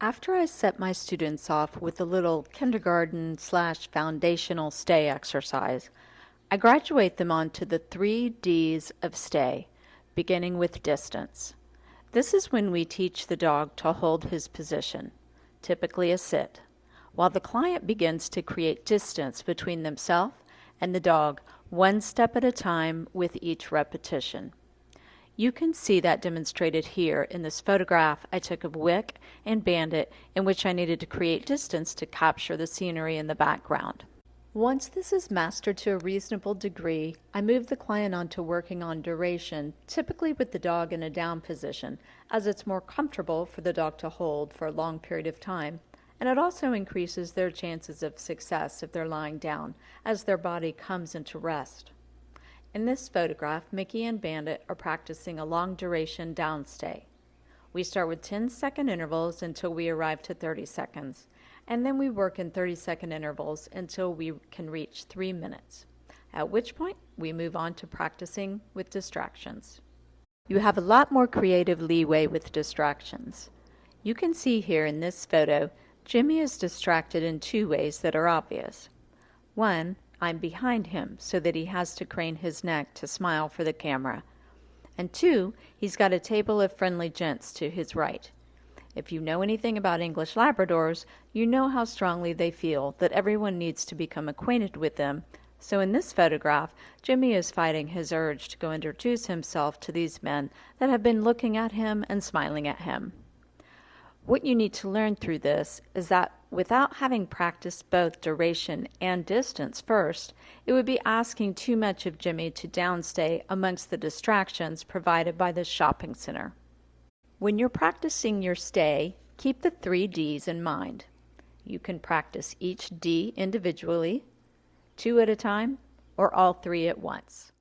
After I set my students off with a little kindergarten/foundational stay exercise, I graduate them onto the 3 Ds of stay, beginning with distance. This is when we teach the dog to hold his position, typically a sit, while the client begins to create distance between themselves and the dog, one step at a time with each repetition. You can see that demonstrated here in this photograph I took of Wick and Bandit, in which I needed to create distance to capture the scenery in the background. Once this is mastered to a reasonable degree, I move the client on to working on duration, typically with the dog in a down position, as it's more comfortable for the dog to hold for a long period of time, and it also increases their chances of success if they're lying down, as their body comes into rest. In this photograph, Mickey and Bandit are practicing a long duration downstay. We start with 10-second intervals until we arrive to 30 seconds, and then we work in 30-second intervals until we can reach 3 minutes, at which point we move on to practicing with distractions. You have a lot more creative leeway with distractions. You can see here in this photo, Jimmy is distracted in 2 ways that are obvious. One, I'm behind him so that he has to crane his neck to smile for the camera. And 2, he's got a table of friendly gents to his right. If you know anything about English Labradors, you know how strongly they feel that everyone needs to become acquainted with them. So in this photograph, Jimmy is fighting his urge to go introduce himself to these men that have been looking at him and smiling at him. What you need to learn through this is that without having practiced both duration and distance first, it would be asking too much of Jimmy to downstay amongst the distractions provided by the shopping center. When you're practicing your stay, keep the 3 Ds in mind. You can practice each D individually, 2 at a time, or all 3 at once.